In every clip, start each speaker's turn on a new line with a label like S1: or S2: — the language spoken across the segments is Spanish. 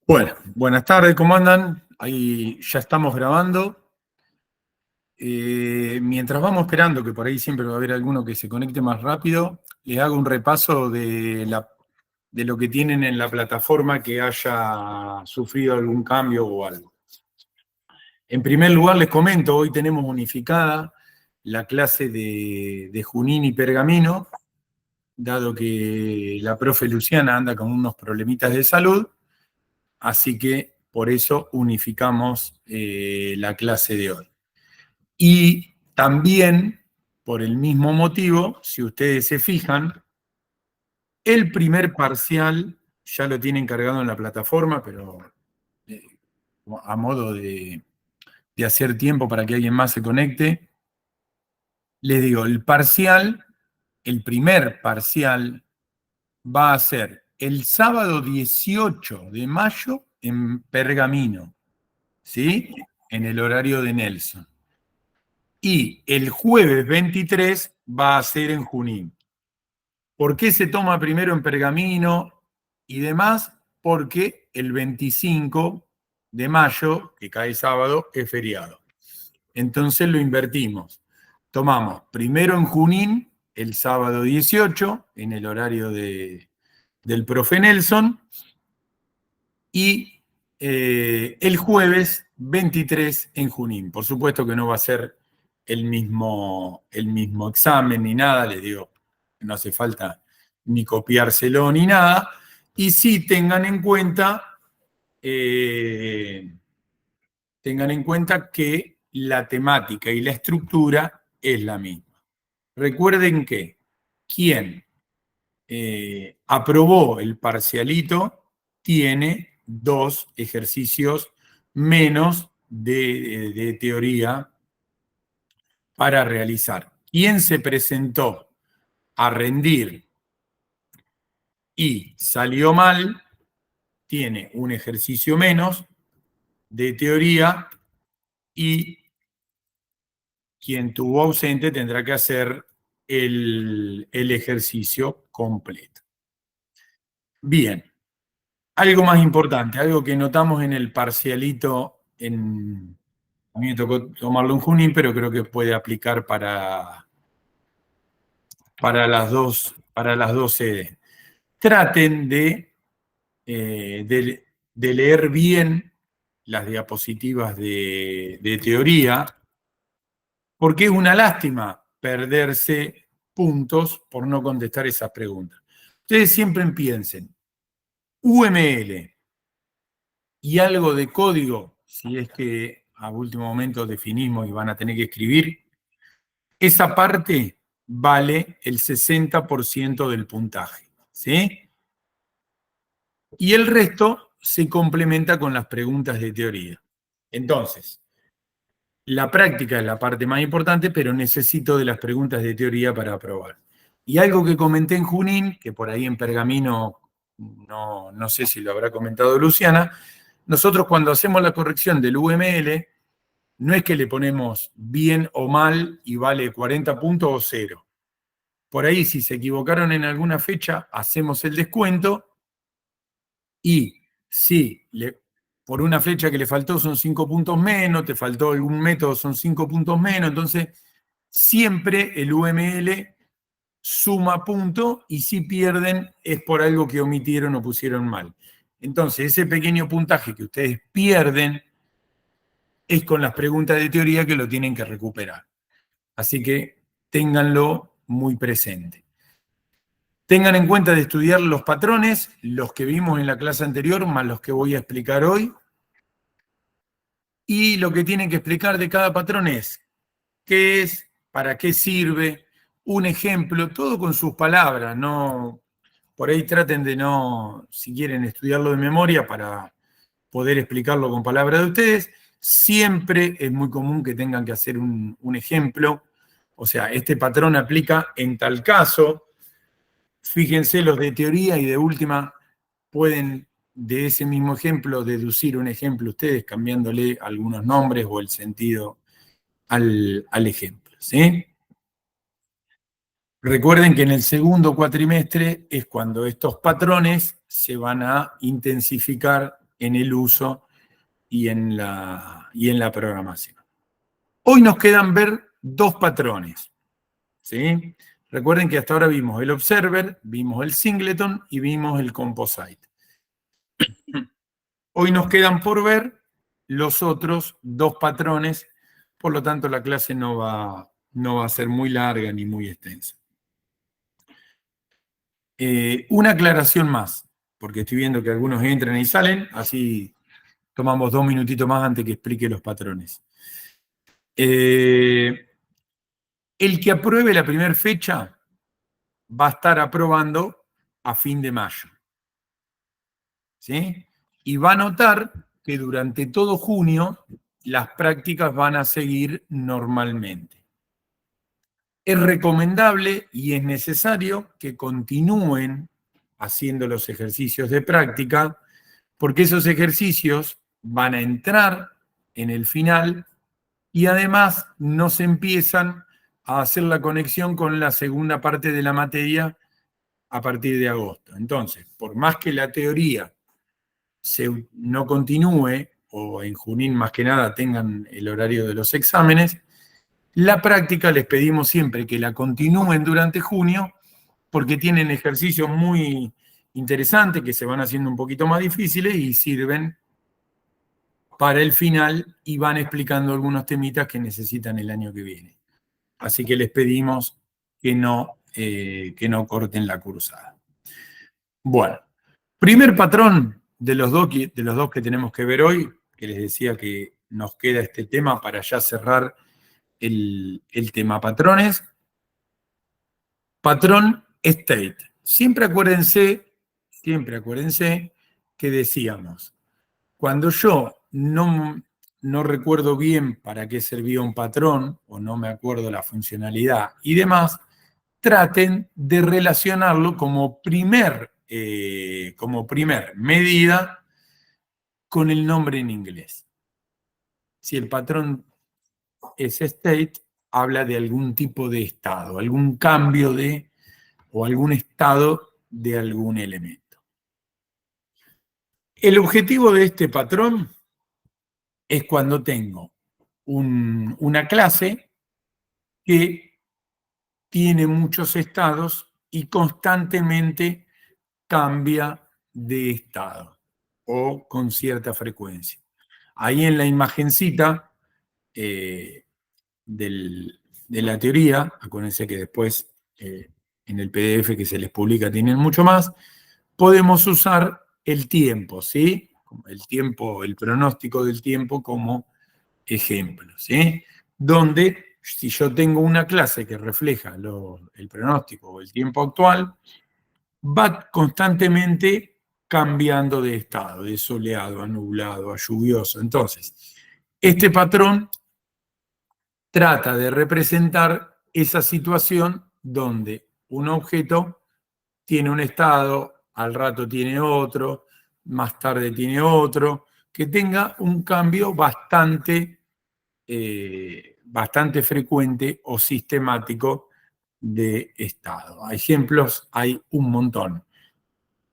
S1: Bueno, buenas tardes, ¿cómo andan? Ahí ya estamos grabando. Mientras vamos esperando, que por ahí siempre va a haber alguno que se conecte más rápido, les hago un repaso de lo que tienen en la plataforma que haya sufrido algún cambio o algo. En primer lugar, les comento, hoy tenemos unificada la clase de Junín y Pergamino, dado que la profe Luciana anda con unos problemitas de salud. Así que por eso unificamos la clase de hoy. Y también, por el mismo motivo, si ustedes se fijan, el primer parcial ya lo tienen cargado en la plataforma, pero eh, a modo de hacer tiempo para que alguien más se conecte, les digo, el primer parcial va a ser el sábado 18 de mayo en Pergamino, ¿sí? En el horario de Nelson. Y el jueves 23 va a ser en Junín. ¿Por qué se toma primero en Pergamino y demás? Porque el 25 de mayo, que cae sábado, es feriado. Entonces lo invertimos. Tomamos primero en Junín, el sábado 18, en el horario del profe Nelson, y el jueves 23 en Junín. Por supuesto que no va a ser el mismo examen ni nada, les digo, no hace falta ni copiárselo ni nada. Y sí tengan en cuenta que la temática y la estructura es la misma. Recuerden que quien aprobó el parcialito tiene 2 ejercicios menos de teoría para realizar. Quien se presentó a rendir y salió mal, tiene un ejercicio menos de teoría, y quien tuvo ausente tendrá que hacer el ejercicio completo. Bien. Algo más importante, algo que notamos en el parcialito, a mí me tocó tomarlo en Junín, pero creo que puede aplicar para las dos sedes. Traten de leer bien las diapositivas de teoría, porque es una lástima perderse puntos por no contestar esas preguntas. Ustedes siempre piensen, UML y algo de código, si es que a último momento definimos y van a tener que escribir, esa parte vale el 60% del puntaje, ¿sí? Y el resto se complementa con las preguntas de teoría. Entonces, la práctica es la parte más importante, pero necesito de las preguntas de teoría para aprobar. Y algo que comenté en Junín, que por ahí en Pergamino no sé si lo habrá comentado Luciana, nosotros cuando hacemos la corrección del UML, no es que le ponemos bien o mal y vale 40 puntos o 0. Por ahí, si se equivocaron en alguna fecha, hacemos el descuento, y si por una flecha que le faltó son 5 puntos menos, te faltó algún método, son 5 puntos menos. Entonces, siempre el UML suma punto, y si pierden es por algo que omitieron o pusieron mal. Entonces, ese pequeño puntaje que ustedes pierden es con las preguntas de teoría que lo tienen que recuperar. Así que ténganlo muy presente. Tengan en cuenta de estudiar los patrones, los que vimos en la clase anterior, más los que voy a explicar hoy. Y lo que tienen que explicar de cada patrón es qué es, para qué sirve, un ejemplo, todo con sus palabras. No, por ahí traten de no, si quieren estudiarlo de memoria para poder explicarlo con palabras de ustedes. Siempre es muy común que tengan que hacer un ejemplo. O sea, este patrón aplica en tal caso. Fíjense, los de teoría y de última pueden de ese mismo ejemplo deducir un ejemplo ustedes cambiándole algunos nombres o el sentido al ejemplo, ¿sí? Recuerden que en el segundo cuatrimestre es cuando estos patrones se van a intensificar en el uso y en la programación. Hoy nos quedan ver dos patrones, ¿sí? Recuerden que hasta ahora vimos el observer, vimos el singleton y vimos el composite. Hoy nos quedan por ver los otros dos patrones, por lo tanto la clase no va a ser muy larga ni muy extensa. Una aclaración más, porque estoy viendo que algunos entran y salen, así tomamos 2 minutitos más antes que explique los patrones. El que apruebe la primera fecha va a estar aprobando a fin de mayo. ¿Sí? Y va a notar que durante todo junio las prácticas van a seguir normalmente. Es recomendable y es necesario que continúen haciendo los ejercicios de práctica, porque esos ejercicios van a entrar en el final y además nos empiezan a hacer la conexión con la segunda parte de la materia a partir de agosto. Entonces, por más que la teoría no continúe, o en Junín más que nada tengan el horario de los exámenes, la práctica les pedimos siempre que la continúen durante junio, porque tienen ejercicios muy interesantes que se van haciendo un poquito más difíciles y sirven para el final y van explicando algunos temitas que necesitan el año que viene. Así que les pedimos que no corten la cursada. Bueno, primer patrón de los dos que tenemos que ver hoy, que les decía que nos queda este tema para ya cerrar el tema patrones. Patrón state. Siempre acuérdense que decíamos, cuando yo no recuerdo bien para qué servía un patrón, o no me acuerdo la funcionalidad y demás, traten de relacionarlo como primer medida con el nombre en inglés. Si el patrón es state, habla de algún tipo de estado, algún cambio o algún estado de algún elemento. El objetivo de este patrón es cuando tengo una clase que tiene muchos estados y constantemente cambia de estado o con cierta frecuencia. Ahí en la imagencita de la teoría, acuérdense que después en el PDF que se les publica tienen mucho más, podemos usar el tiempo, ¿sí? El tiempo, el pronóstico del tiempo como ejemplo, ¿sí? Donde si yo tengo una clase que refleja el pronóstico o el tiempo actual, va constantemente cambiando de estado, de soleado a nublado, a lluvioso. Entonces, este patrón trata de representar esa situación donde un objeto tiene un estado, al rato tiene otro, más tarde tiene otro, que tenga un cambio bastante frecuente o sistemático de estado. Ejemplos hay un montón.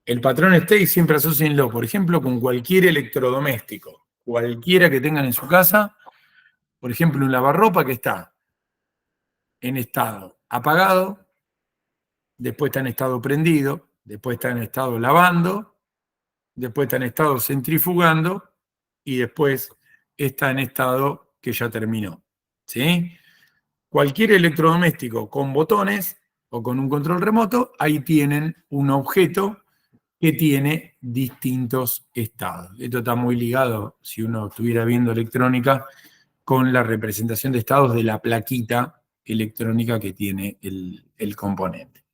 S1: El patrón state siempre asócienlo, por ejemplo, con cualquier electrodoméstico, cualquiera que tengan en su casa, por ejemplo, un lavarropa que está en estado apagado, después está en estado prendido, después está en estado lavando, después está en estado centrifugando y después está en estado que ya terminó. ¿Sí? Cualquier electrodoméstico con botones o con un control remoto, ahí tienen un objeto que tiene distintos estados. Esto está muy ligado, si uno estuviera viendo electrónica, con la representación de estados de la plaquita electrónica que tiene el componente.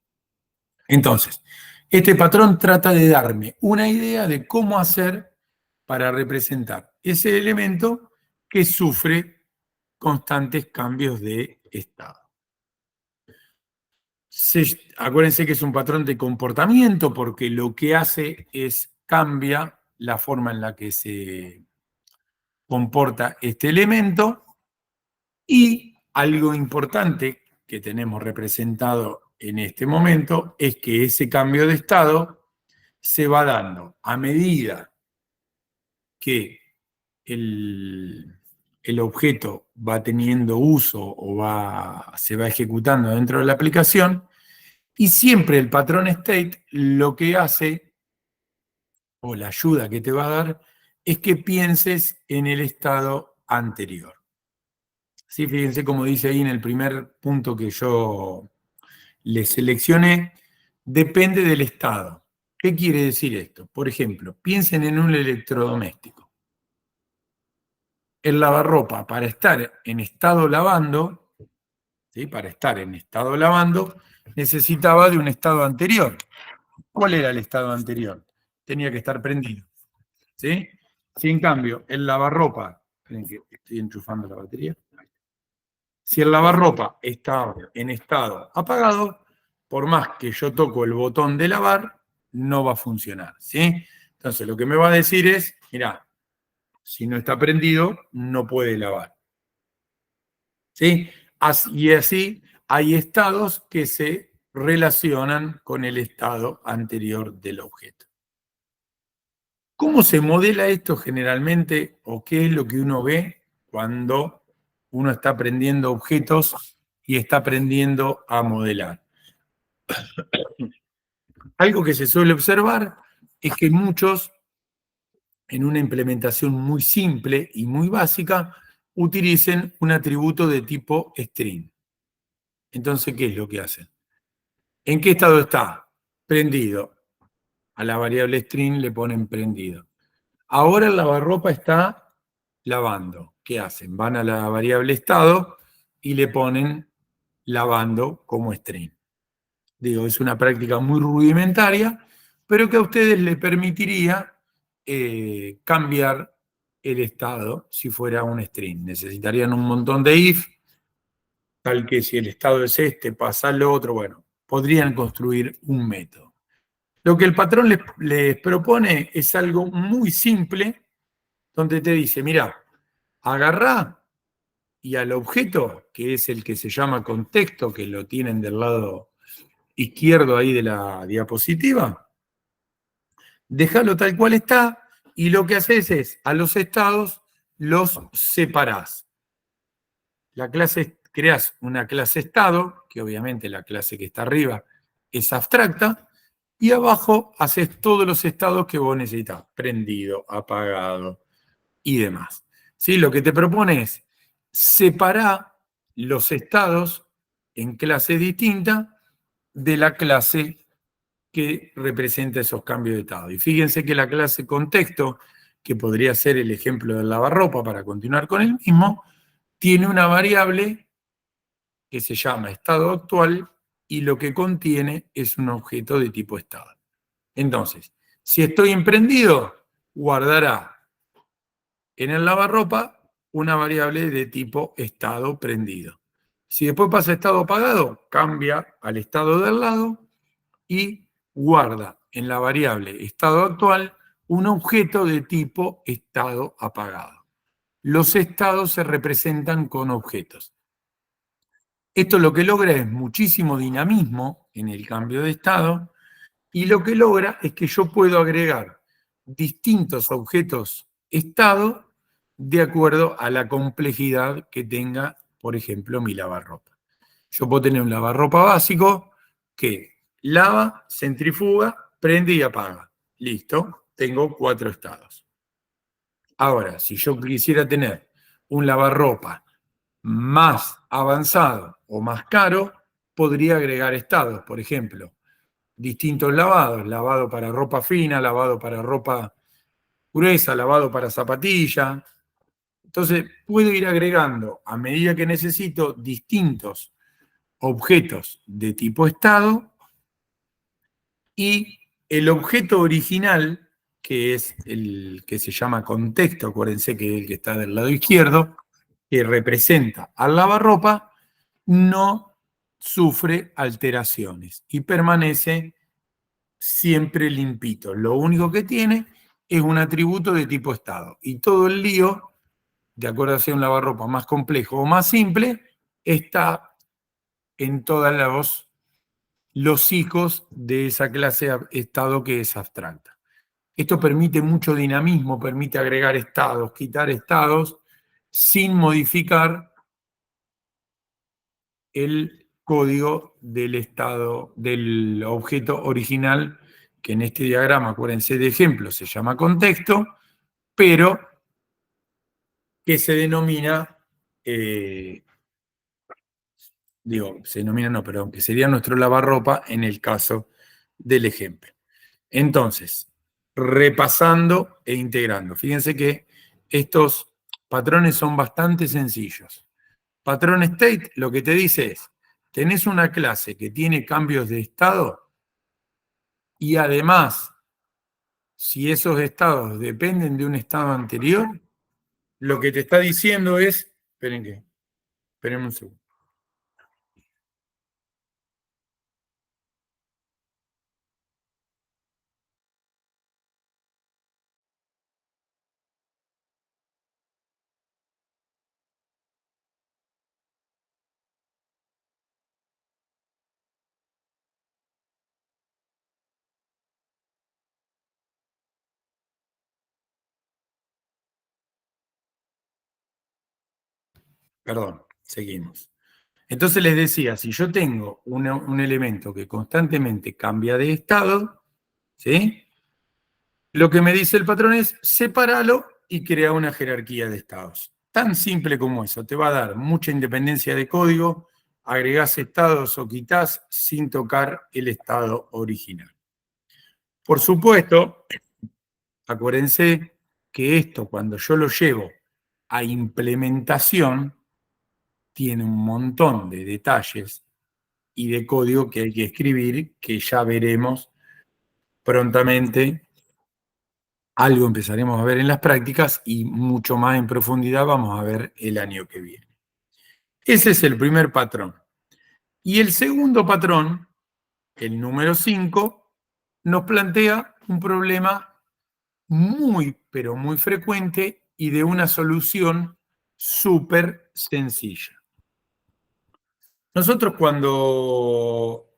S1: Entonces, este patrón trata de darme una idea de cómo hacer para representar ese elemento que sufre constantes cambios de estado. Acuérdense que es un patrón de comportamiento porque lo que hace es cambia la forma en la que se comporta este elemento y algo importante que tenemos representado en este momento es que ese cambio de estado se va dando a medida que el objeto va teniendo uso o se va ejecutando dentro de la aplicación, y siempre el patrón state lo que hace, o la ayuda que te va a dar, es que pienses en el estado anterior. ¿Sí? Fíjense como dice ahí en el primer punto que yo les seleccioné, depende del estado. ¿Qué quiere decir esto? Por ejemplo, piensen en un electrodoméstico. El lavarropa, para estar en estado lavando, ¿sí? Para estar en estado lavando, necesitaba de un estado anterior. ¿Cuál era el estado anterior? Tenía que estar prendido. ¿Sí? Si en cambio el lavarropa, esperen que estoy enchufando la batería. Si el lavarropa está en estado apagado, por más que yo toco el botón de lavar, no va a funcionar. ¿Sí? Entonces lo que me va a decir es, mirá, si no está prendido, no puede lavar. ¿Sí? Y así hay estados que se relacionan con el estado anterior del objeto. ¿Cómo se modela esto generalmente o qué es lo que uno ve cuando uno está aprendiendo objetos y está aprendiendo a modelar? Algo que se suele observar es que muchos, en una implementación muy simple y muy básica, utilicen un atributo de tipo string. Entonces, ¿qué es lo que hacen? ¿En qué estado está? Prendido. A la variable string le ponen prendido. Ahora el lavarropa está lavando. ¿Qué hacen? Van a la variable estado y le ponen lavando como string. Digo, es una práctica muy rudimentaria, pero que a ustedes les permitiría cambiar el estado si fuera un string. Necesitarían un montón de if, tal que si el estado es este, pasa lo otro. Bueno, podrían construir un método. Lo que el patrón les propone es algo muy simple, donde te dice, mira, agarrá y al objeto, que es el que se llama contexto, que lo tienen del lado izquierdo ahí de la diapositiva, déjalo tal cual está y lo que haces es, a los estados los separás. La clase, creás una clase estado, que obviamente la clase que está arriba es abstracta, y abajo haces todos los estados que vos necesitas, prendido, apagado y demás. ¿Sí? Lo que te propone es separar los estados en clases distintas de la clase que representa esos cambios de estado. Y fíjense que la clase contexto, que podría ser el ejemplo del lavarropa para continuar con el mismo, tiene una variable que se llama estado actual y lo que contiene es un objeto de tipo estado. Entonces, si estoy emprendido, guardará en el lavarropa una variable de tipo estado prendido. Si después pasa a estado apagado, cambia al estado del lado y guarda en la variable estado actual un objeto de tipo estado apagado. Los estados se representan con objetos. Esto lo que logra es muchísimo dinamismo en el cambio de estado y lo que logra es que yo puedo agregar distintos objetos estado de acuerdo a la complejidad que tenga, por ejemplo, mi lavarropa. Yo puedo tener un lavarropa básico que lava, centrifuga, prende y apaga. Listo, tengo 4 estados. Ahora, si yo quisiera tener un lavarropa más avanzado o más caro, podría agregar estados, por ejemplo, distintos lavados, lavado para ropa fina, lavado para ropa gruesa, lavado para zapatilla. Entonces, puedo ir agregando a medida que necesito distintos objetos de tipo estado y el objeto original, que es el que se llama contexto, acuérdense que es el que está del lado izquierdo, que representa al lavarropa, no sufre alteraciones y permanece siempre limpito. Lo único que tiene es un atributo de tipo estado. Y todo el lío, de acuerdo a si es un lavarropa más complejo o más simple, está en todos los hijos de esa clase de estado que es abstracta. Esto permite mucho dinamismo, permite agregar estados, quitar estados, sin modificar el código del estado del objeto original, que en este diagrama, acuérdense de ejemplo, se llama contexto, pero que se denomina, se denomina no, perdón, que sería nuestro lavarropa en el caso del ejemplo. Entonces, repasando e integrando. Fíjense que estos patrones son bastante sencillos. Patrón state lo que te dice es, tenés una clase que tiene cambios de estado y además, si esos estados dependen de un estado anterior, lo que te está diciendo es, esperen un segundo. Perdón, seguimos. Entonces les decía, si yo tengo un elemento que constantemente cambia de estado, ¿sí? Lo que me dice el patrón es sepáralo y crea una jerarquía de estados. Tan simple como eso. Te va a dar mucha independencia de código, agregás estados o quitás sin tocar el estado original. Por supuesto, acuérdense que esto cuando yo lo llevo a implementación tiene un montón de detalles y de código que hay que escribir, que ya veremos prontamente. Algo empezaremos a ver en las prácticas y mucho más en profundidad vamos a ver el año que viene. Ese es el primer patrón. Y el segundo patrón, el número 5, nos plantea un problema muy, pero muy frecuente y de una solución súper sencilla. Nosotros cuando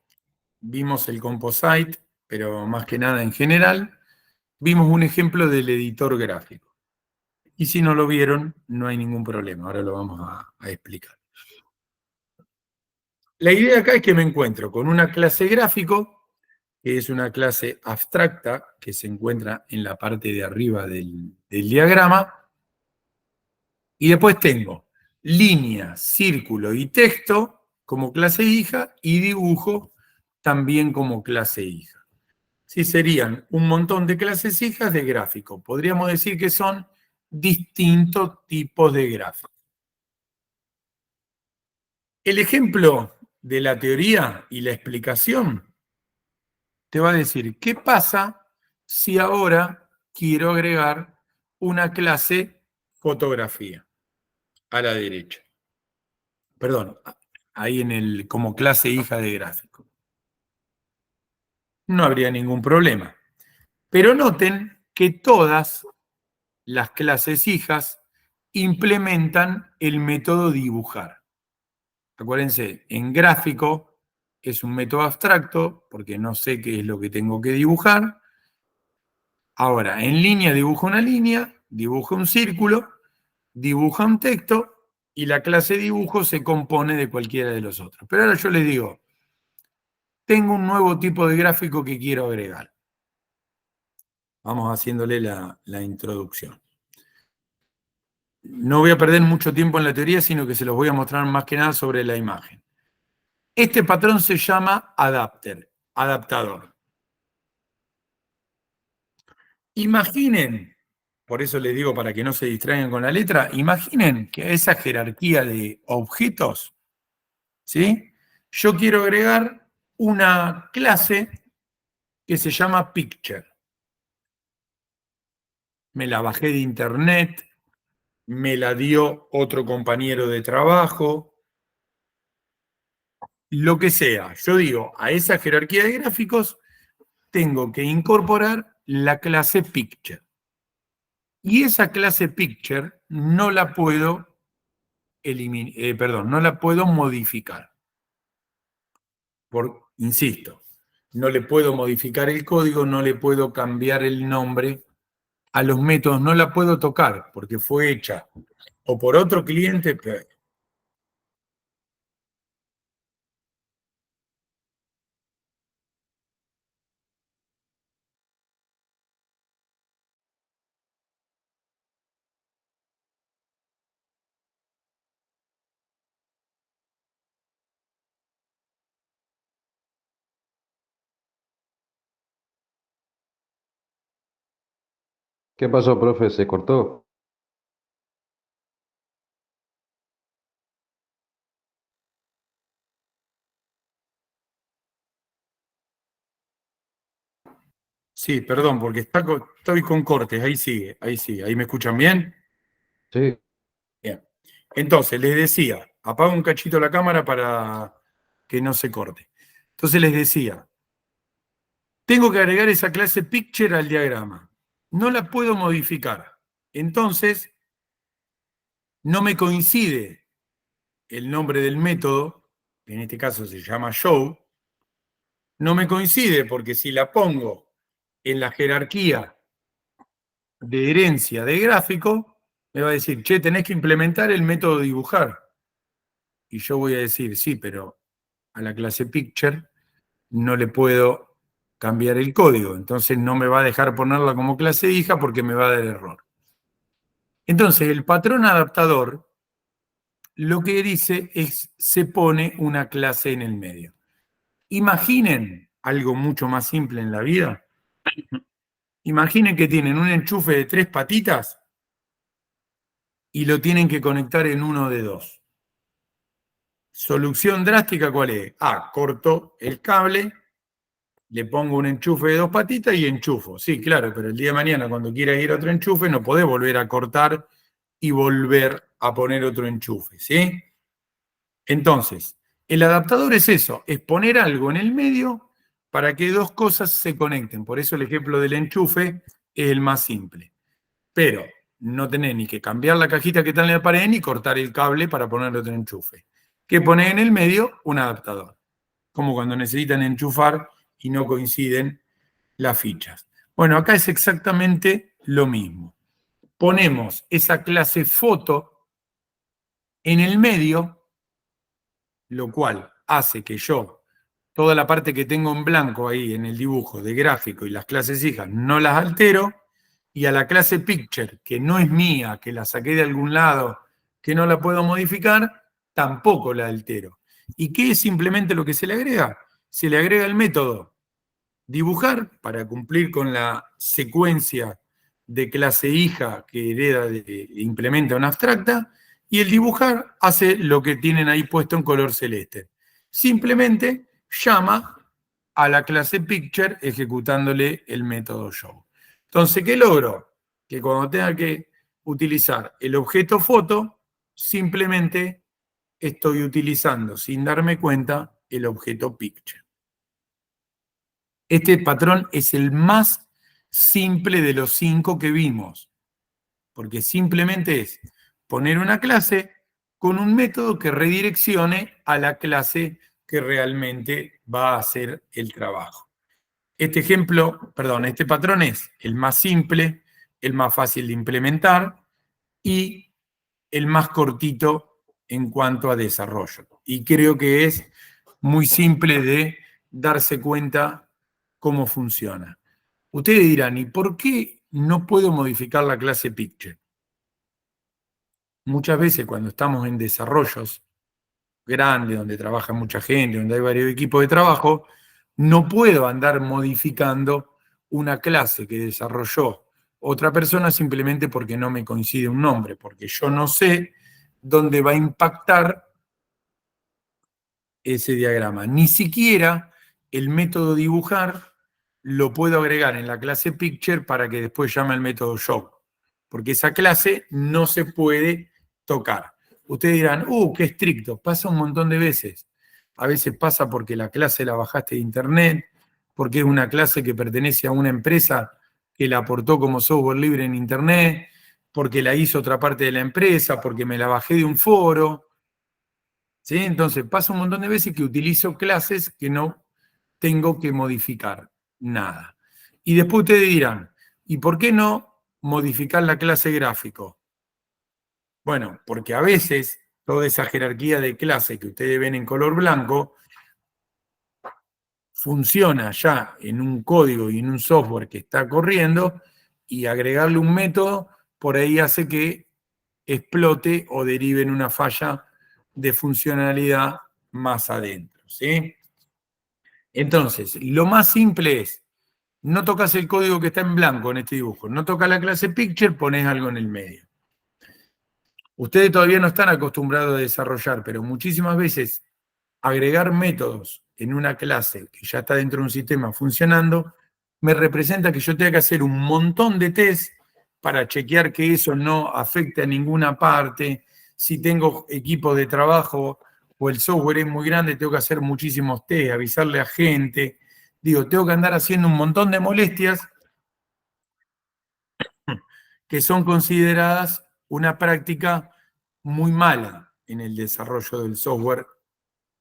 S1: vimos el Composite, pero más que nada en general, vimos un ejemplo del editor gráfico. Y si no lo vieron, no hay ningún problema. Ahora lo vamos a explicar. La idea acá es que me encuentro con una clase gráfico, que es una clase abstracta, que se encuentra en la parte de arriba del diagrama, y después tengo línea, círculo y texto como clase hija, y dibujo también como clase hija. Sí, serían un montón de clases hijas de gráfico. Podríamos decir que son distintos tipos de gráficos. El ejemplo de la teoría y la explicación te va a decir qué pasa si ahora quiero agregar una clase fotografía a la derecha. Perdón, ahí como clase hija de gráfico. No habría ningún problema. Pero noten que todas las clases hijas implementan el método dibujar. Acuérdense, en gráfico es un método abstracto porque no sé qué es lo que tengo que dibujar. Ahora, en línea dibujo una línea, dibujo un círculo, dibuja un texto y la clase dibujo se compone de cualquiera de los otros. Pero ahora yo les digo, tengo un nuevo tipo de gráfico que quiero agregar. Vamos haciéndole la introducción. No voy a perder mucho tiempo en la teoría, sino que se los voy a mostrar más que nada sobre la imagen. Este patrón se llama adapter, adaptador. Imaginen, por eso les digo para que no se distraigan con la letra, imaginen que a esa jerarquía de objetos, ¿sí? Yo quiero agregar una clase que se llama Picture. Me la bajé de internet, me la dio otro compañero de trabajo, lo que sea. Yo digo, a esa jerarquía de gráficos tengo que incorporar la clase Picture. Y esa clase Picture no la puedo no la puedo modificar. Insisto, no le puedo modificar el código, no le puedo cambiar el nombre a los métodos, no la puedo tocar porque fue hecha o por otro cliente.
S2: ¿Qué pasó, profe? ¿Se cortó?
S1: Sí, perdón, porque estoy con cortes, ahí sigue, ahí me escuchan bien.
S2: Sí.
S1: Bien. Entonces, les decía, apago un cachito la cámara para que no se corte. Entonces les decía, tengo que agregar esa clase picture al diagrama. No la puedo modificar. Entonces, no me coincide el nombre del método, que en este caso se llama show, no me coincide porque si la pongo en la jerarquía de herencia de gráfico, me va a decir, che, tenés que implementar el método dibujar. Y yo voy a decir, sí, pero a la clase picture no le puedo cambiar el código, entonces no me va a dejar ponerla como clase hija porque me va a dar error. Entonces, el patrón adaptador lo que dice es, se pone una clase en el medio. Imaginen algo mucho más simple en la vida. Imaginen que tienen un enchufe de 3 patitas y lo tienen que conectar en uno de 2. Solución drástica, ¿cuál es? Corto el cable, le pongo un enchufe de 2 patitas y enchufo. Sí, claro, pero el día de mañana cuando quieras ir a otro enchufe no podés volver a cortar y volver a poner otro enchufe, ¿sí? Entonces, el adaptador es eso, es poner algo en el medio para que dos cosas se conecten. Por eso el ejemplo del enchufe es el más simple. Pero no tenés ni que cambiar la cajita que está en la pared ni cortar el cable para poner otro enchufe. ¿Qué ponés en el medio? Un adaptador. Como cuando necesitan enchufar y no coinciden las fichas. Bueno, acá es exactamente lo mismo. Ponemos esa clase foto en el medio, lo cual hace que yo, toda la parte que tengo en blanco ahí en el dibujo de gráfico y las clases hijas, no las altero, y a la clase picture, que no es mía, que la saqué de algún lado, que no la puedo modificar, tampoco la altero. ¿Y qué es simplemente lo que se le agrega? Se le agrega el método dibujar para cumplir con la secuencia de clase hija que hereda implementa una abstracta, y el dibujar hace lo que tienen ahí puesto en color celeste. Simplemente llama a la clase picture ejecutándole el método show. Entonces, ¿qué logro? Que cuando tenga que utilizar el objeto foto, simplemente estoy utilizando, sin darme cuenta, el objeto picture. Este patrón es el más simple de los 5 que vimos, porque simplemente es poner una clase con un método que redireccione a la clase que realmente va a hacer el trabajo. Este patrón es el más simple, el más fácil de implementar y el más cortito en cuanto a desarrollo. Y creo que es muy simple de darse cuenta cómo funciona. Ustedes dirán, ¿y por qué no puedo modificar la clase picture? Muchas veces cuando estamos en desarrollos grandes, donde trabaja mucha gente, donde hay varios equipos de trabajo, no puedo andar modificando una clase que desarrolló otra persona simplemente porque no me coincide un nombre, porque yo no sé dónde va a impactar ese diagrama. Ni siquiera el método dibujar lo puedo agregar en la clase picture para que después llame el método show, porque esa clase no se puede tocar. Ustedes dirán, qué estricto, pasa un montón de veces. A veces pasa porque la clase la bajaste de internet, porque es una clase que pertenece a una empresa que la aportó como software libre en internet, porque la hizo otra parte de la empresa, porque me la bajé de un foro. ¿Sí? Entonces pasa un montón de veces que utilizo clases que no tengo que modificar nada. Y después ustedes dirán, ¿y por qué no modificar la clase gráfico? Bueno, porque a veces toda esa jerarquía de clase que ustedes ven en color blanco funciona ya en un código y en un software que está corriendo, y agregarle un método por ahí hace que explote o derive en una falla de funcionalidad más adentro, ¿sí? Entonces, lo más simple es, no tocas el código que está en blanco en este dibujo, no tocas la clase picture, pones algo en el medio. Ustedes todavía no están acostumbrados a desarrollar, pero muchísimas veces agregar métodos en una clase que ya está dentro de un sistema funcionando, me representa que yo tenga que hacer un montón de test para chequear que eso no afecte a ninguna parte. Si tengo equipos de trabajo o el software es muy grande, tengo que hacer muchísimos test, avisarle a gente. Digo, tengo que andar haciendo un montón de molestias que son consideradas una práctica muy mala en el desarrollo del software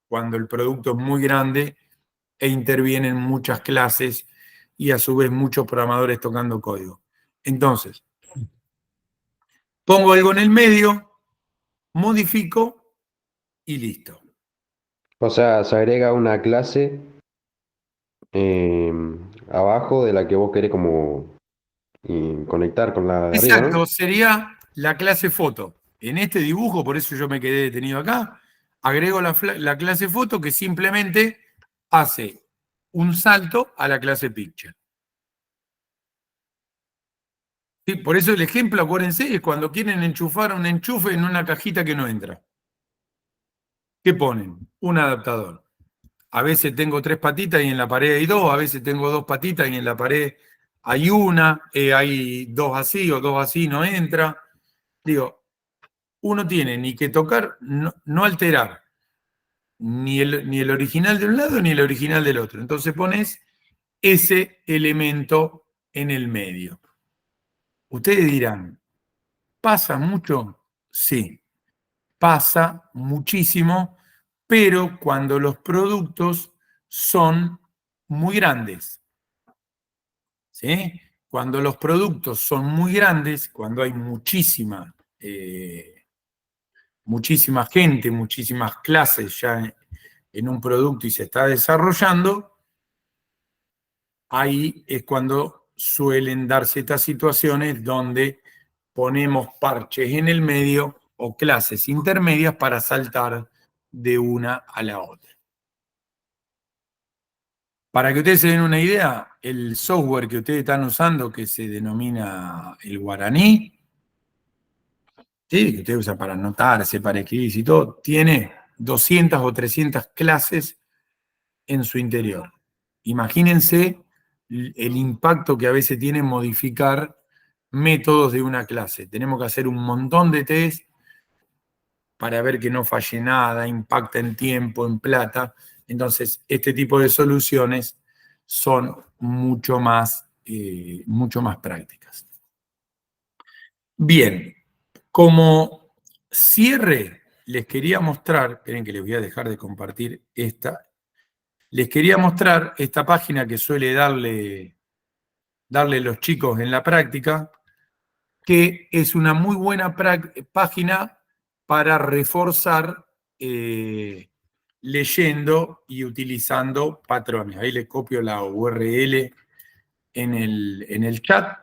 S1: cuando el producto es muy grande e intervienen muchas clases y a su vez muchos programadores tocando código. Entonces, pongo algo en el medio, modifico y listo.
S2: O sea, se agrega una clase eh, abajo de la que vos querés como conectar con la de arriba,
S1: Exacto,
S2: ¿no?
S1: sería la clase foto. En este dibujo, por eso yo me quedé detenido acá, agrego la clase foto que simplemente hace un salto a la clase picture. Sí, por eso el ejemplo, acuérdense, es cuando quieren enchufar un enchufe en una cajita que no entra. ¿Qué ponen? Un adaptador. A veces tengo tres patitas y en la pared hay dos, a veces tengo dos patitas y en la pared hay una, hay dos así o dos así, no entra. Digo, uno tiene ni que tocar, no alterar ni el original de un lado ni el original del otro. Entonces pones ese elemento en el medio. Ustedes dirán, ¿pasa mucho? Sí, pasa muchísimo, pero cuando los productos son muy grandes, ¿sí? Cuando los productos son muy grandes, cuando hay muchísima gente, muchísimas clases ya en un producto y se está desarrollando, ahí es cuando suelen darse estas situaciones donde ponemos parches en el medio o clases intermedias para saltar de una a la otra. Para que ustedes se den una idea, el software que ustedes están usando, que se denomina el Guaraní, ¿sí? Que usted usa para anotarse, para escribir y todo, tiene 200 o 300 clases en su interior. Imagínense el impacto que a veces tiene modificar métodos de una clase. Tenemos que hacer un montón de test para ver que no falle nada, impacta en tiempo, en plata. Entonces, este tipo de soluciones son mucho más prácticas. Bien, como cierre, les quería mostrar, esperen que les voy a dejar de compartir esta, les quería mostrar esta página que suele darle los chicos en la práctica, que es una muy buena página para reforzar leyendo y utilizando patrones. Ahí les copio la URL en el chat.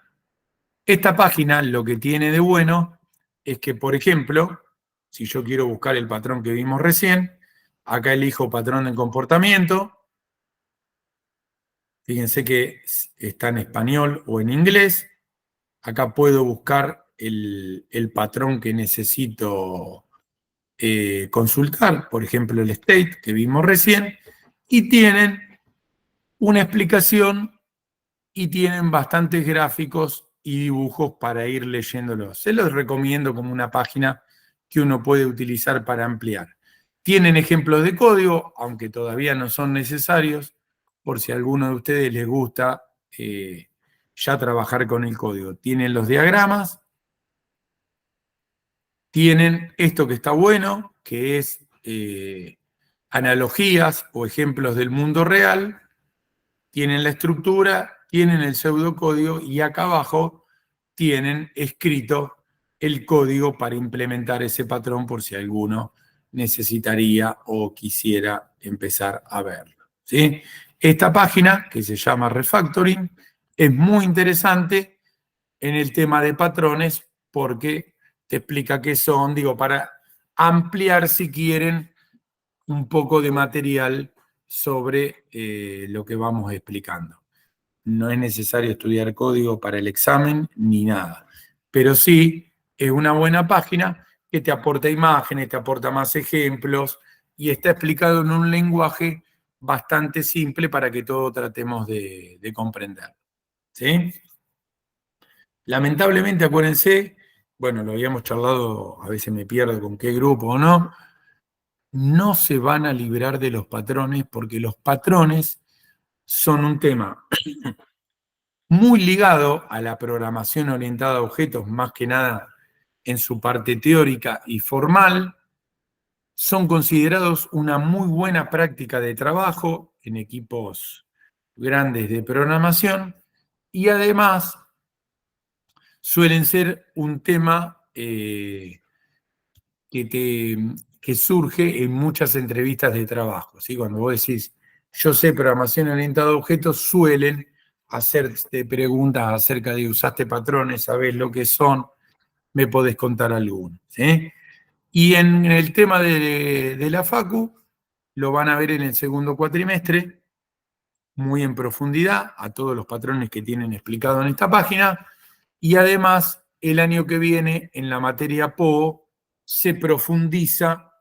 S1: Esta página lo que tiene de bueno es que, por ejemplo, si yo quiero buscar el patrón que vimos recién, acá elijo patrón de comportamiento. Fíjense que está en español o en inglés. Acá puedo buscar el patrón que necesito consultar, por ejemplo el state que vimos recién, y tienen una explicación y tienen bastantes gráficos y dibujos para ir leyéndolos. Se los recomiendo como una página que uno puede utilizar para ampliar. Tienen ejemplos de código, aunque todavía no son necesarios, por si a alguno de ustedes les gusta ya trabajar con el código. Tienen los diagramas, tienen esto que está bueno, que es analogías o ejemplos del mundo real, tienen la estructura, tienen el pseudocódigo y acá abajo tienen escrito el código para implementar ese patrón por si alguno necesitaría o quisiera empezar a verlo, ¿sí? Esta página, que se llama Refactoring, es muy interesante en el tema de patrones porque te explica qué son, digo, para ampliar si quieren un poco de material sobre lo que vamos explicando. No es necesario estudiar código para el examen ni nada, pero sí es una buena página que te aporta imágenes, te aporta más ejemplos y está explicado en un lenguaje bastante simple para que todos tratemos de comprender. ¿Sí? Lamentablemente, acuérdense, bueno, lo habíamos charlado, a veces me pierdo con qué grupo o no, no se van a librar de los patrones porque los patrones son un tema muy ligado a la programación orientada a objetos, más que nada en su parte teórica y formal. Son considerados una muy buena práctica de trabajo en equipos grandes de programación y además suelen ser un tema que surge en muchas entrevistas de trabajo, ¿sí? Cuando vos decís, yo sé programación orientada a objetos, suelen hacerte preguntas acerca de usaste patrones, sabés lo que son, me podés contar alguno, ¿sí? Y en el tema de la Facu, lo van a ver en el segundo cuatrimestre, muy en profundidad, a todos los patrones que tienen explicado en esta página, y además el año que viene en la materia PO se profundiza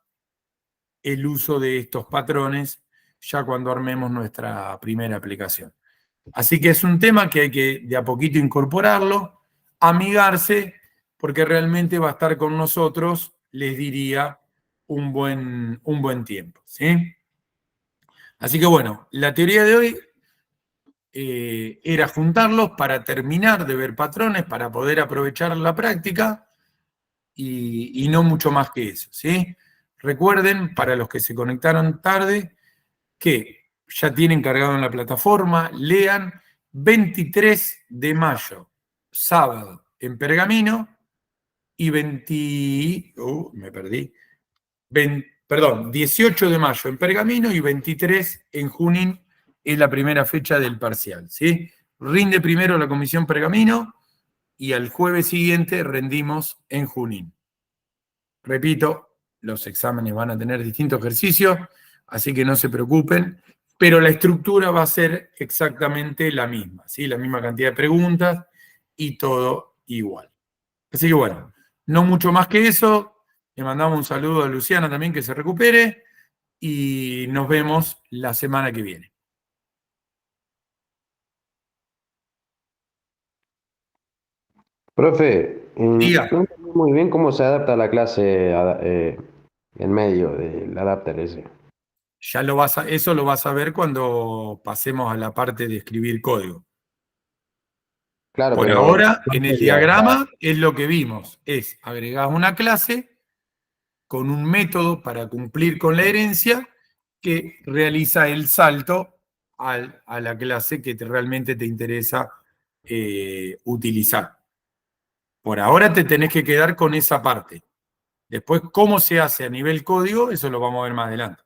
S1: el uso de estos patrones ya cuando armemos nuestra primera aplicación. Así que es un tema que hay que de a poquito incorporarlo, amigarse, porque realmente va a estar con nosotros, les diría, un buen tiempo, ¿sí? Así que bueno, la teoría de hoy era juntarlos para terminar de ver patrones, para poder aprovechar la práctica y no mucho más que eso, ¿sí? Recuerden, para los que se conectaron tarde, que ya tienen cargado en la plataforma, lean 23 de mayo, sábado, en Pergamino, y me perdí, 18 de mayo en Pergamino y 23 en Junín es la primera fecha del parcial, ¿sí? Rinde primero la comisión Pergamino y al jueves siguiente rendimos en Junín. Repito, los exámenes van a tener distintos ejercicios, así que no se preocupen, pero la estructura va a ser exactamente la misma, ¿sí? La misma cantidad de preguntas y todo igual. Así que bueno, no mucho más que eso. Le mandamos un saludo a Luciana también, que se recupere, y nos vemos la semana que viene.
S2: Profe,
S1: Diga,
S2: no entendí muy bien cómo se adapta la clase en medio del adapter ese.
S1: eso lo vas a ver cuando pasemos a la parte de escribir código.
S2: Claro,
S1: Por
S2: pero
S1: ahora,
S2: ¿cuál
S1: en el
S2: sería
S1: diagrama es lo que vimos, es agregás una clase con un método para cumplir con la herencia que realiza el salto a la clase que realmente te interesa utilizar. Por ahora te tenés que quedar con esa parte. Después, cómo se hace a nivel código, eso lo vamos a ver más adelante.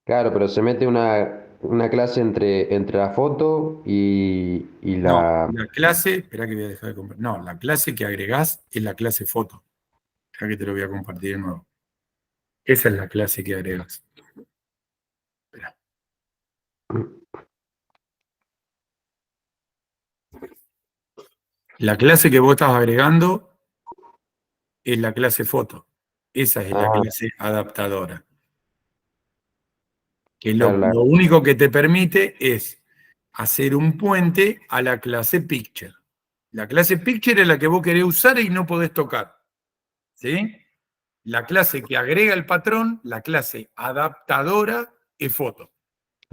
S2: Claro, pero se mete una clase entre la foto y
S1: No,
S2: la...
S1: la clase, espera que voy a dejar de compartir. No, la clase que agregás es la clase foto. Ya que te lo voy a compartir de nuevo. Esa es la clase que agregás. Espera. La clase que vos estás agregando es la clase foto. Esa es la
S2: Ah,
S1: clase adaptadora. Que
S2: claro,
S1: lo único que te permite es hacer un puente a la clase picture. La clase picture es la que vos querés usar y no podés tocar. ¿Sí? La clase que agrega el patrón, la clase adaptadora, es foto.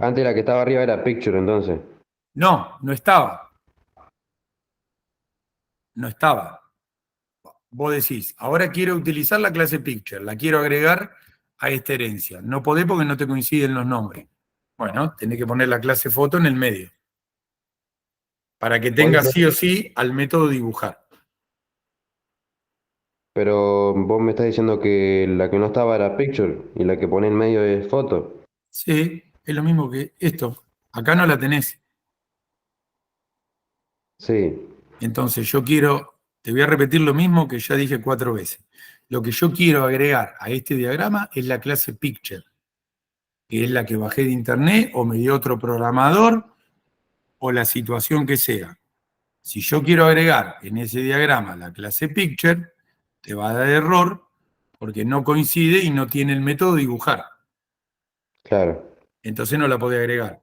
S2: antes la que estaba arriba era picture, entonces.
S1: No, no estaba. No estaba. Vos decís, ahora quiero utilizar la clase picture, la quiero agregar a esta herencia. No podés porque no te coinciden los nombres. Bueno, tenés que poner la clase foto en el medio, para que
S2: ¿Cuál
S1: tenga
S2: es?
S1: sí o sí al método dibujar.
S2: Pero vos me estás diciendo que la que no estaba era picture y la que pone en medio es foto.
S1: Sí, es lo mismo que esto. Acá no la tenés.
S2: Sí,
S1: Entonces te voy a repetir lo mismo que ya dije 4 veces. Lo que yo quiero agregar a este diagrama es la clase picture, que es la que bajé de internet o me dio otro programador o la situación que sea. Si yo quiero agregar en ese diagrama la clase picture, te va a dar error porque no coincide y no tiene el método dibujar.
S2: claro.
S1: Entonces no la podés agregar.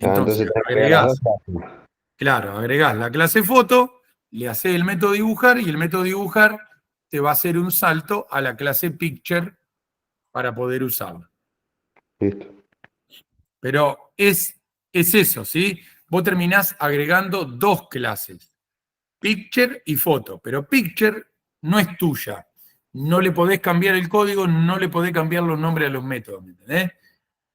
S2: Ah,
S1: Entonces
S2: entonces tenés que agregar las
S1: agregás,
S2: dos.
S1: claro, agregás la clase foto, le haces el método dibujar y el método dibujar te va a hacer un salto a la clase picture para poder usarla.
S2: Listo.
S1: Pero es eso, ¿sí? Vos terminás agregando 2 clases, picture y foto, pero picture no es tuya. No le podés cambiar el código, no le podés cambiar los nombres a los métodos, ¿me entendés?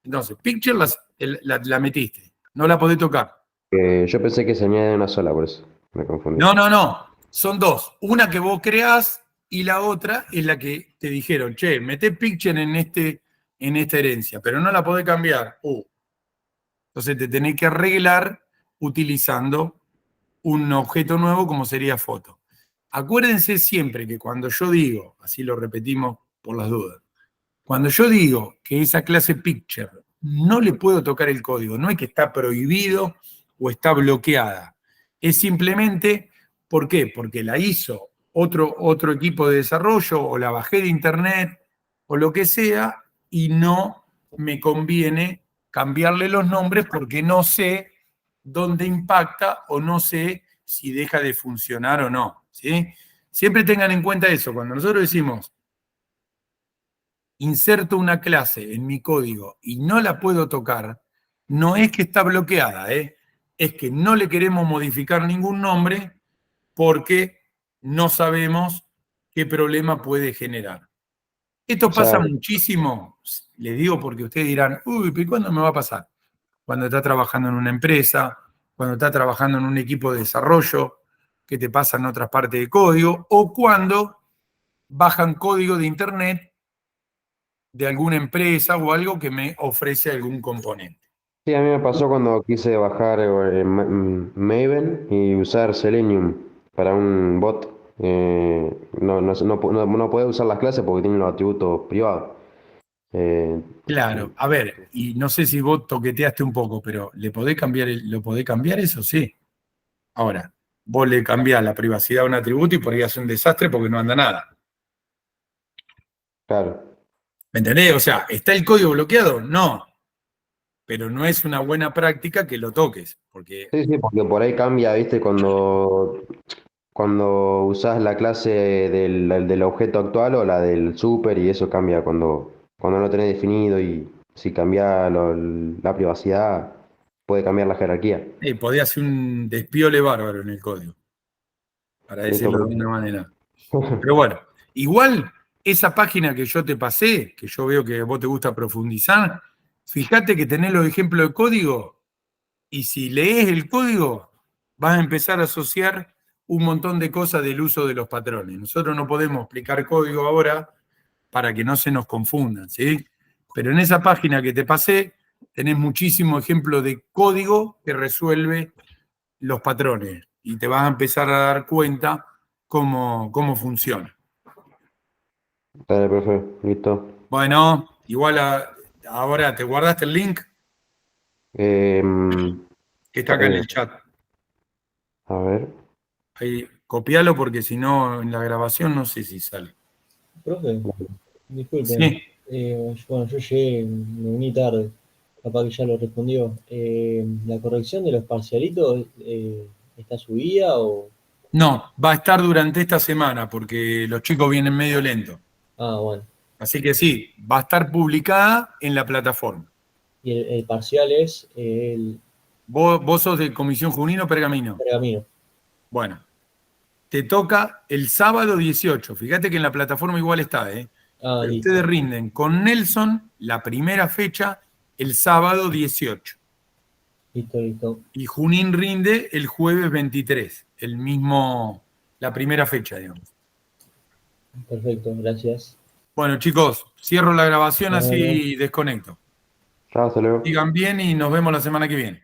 S1: Entonces, picture la metiste, no la podés tocar.
S2: Yo pensé que se añade una sola, por eso me confundí.
S1: No, no, no. Son 2. Una que vos creás y la otra es la que te dijeron, che, meté picture en esta herencia, pero no la podés cambiar. Entonces te tenés que arreglar utilizando un objeto nuevo como sería foto. Acuérdense siempre que cuando yo digo, así lo repetimos por las dudas, cuando yo digo que esa clase picture no le puedo tocar el código, no es que está prohibido o está bloqueada, es simplemente, ¿por qué? Porque la hizo otro equipo de desarrollo o la bajé de internet o lo que sea y no me conviene cambiarle los nombres porque no sé dónde impacta o no sé si deja de funcionar o no. ¿Sí? Siempre tengan en cuenta eso, cuando nosotros decimos inserto una clase en mi código y no la puedo tocar, no es que está bloqueada, es que no le queremos modificar ningún nombre porque no sabemos qué problema puede generar. Esto
S2: O sea,
S1: pasa muchísimo, les digo porque ustedes dirán, uy, ¿pero cuándo me va a pasar? Cuando está trabajando en una empresa, cuando está trabajando en un equipo de desarrollo, que te pasan otras partes de código, o cuando bajan código de internet de alguna empresa o algo que me ofrece algún componente.
S2: sí, a mí me pasó cuando quise bajar Maven y usar Selenium para un bot. No puede usar las clases porque tiene los atributos privados. Eh,
S1: Claro, a ver, y no sé si vos toqueteaste un poco, pero ¿lo podés cambiar eso? Sí. Ahora, vos le cambiás la privacidad a un atributo y por ahí hace un desastre porque no anda nada.
S2: claro.
S1: ¿Me entendés? O sea, ¿está el código bloqueado? No, pero no es una buena práctica que lo toques, porque,
S2: Sí, sí, porque por ahí cambia, ¿viste? Cuando usás la clase del objeto actual o la del super y eso cambia cuando no tenés definido y si cambia la privacidad puede cambiar la jerarquía.
S1: podés hacer un despiole bárbaro en el código, para
S2: Listo,
S1: decirlo de alguna manera. Pero bueno, igual esa página que yo te pasé, que yo veo que a vos te gusta profundizar, fíjate que tenés los ejemplos de código y si lees el código vas a empezar a asociar un montón de cosas del uso de los patrones. Nosotros no podemos explicar código ahora para que no se nos confundan, ¿sí? Pero en esa página que te pasé tenés muchísimos ejemplos de código que resuelve los patrones y te vas a empezar a dar cuenta cómo funciona.
S2: dale, perfecto, listo.
S1: Bueno, igual ahora te guardaste el link
S2: Em,
S1: que está acá en
S2: eh,
S1: el chat.
S2: a ver,
S1: Ahí, copialo porque si no en la grabación no sé si sale.
S3: Profe, disculpen,
S1: Sí,
S3: bueno, yo llegué, me uní tarde, capaz que ya lo respondió. ¿La corrección de los parcialitos está subida o...?
S1: no, va a estar durante esta semana porque los chicos vienen medio lento.
S3: Ah, bueno.
S1: Así que sí, va a estar publicada en la plataforma.
S3: Y el parcial es el
S1: Vos sos de Comisión Junín o Pergamino.
S3: pergamino.
S1: Bueno, te toca el sábado 18. Fíjate que en la plataforma igual está, ¿eh?
S3: Ah,
S1: Pero ustedes
S3: listo.
S1: rinden con Nelson la primera fecha el sábado 18.
S3: Listo.
S1: Y Junín rinde el jueves 23, la primera fecha, digamos.
S3: Perfecto, gracias.
S1: Bueno, chicos, cierro la grabación,
S3: Nos vemos.
S1: así desconecto.
S2: Chao, hasta luego.
S1: Sigan bien y nos vemos la semana que viene.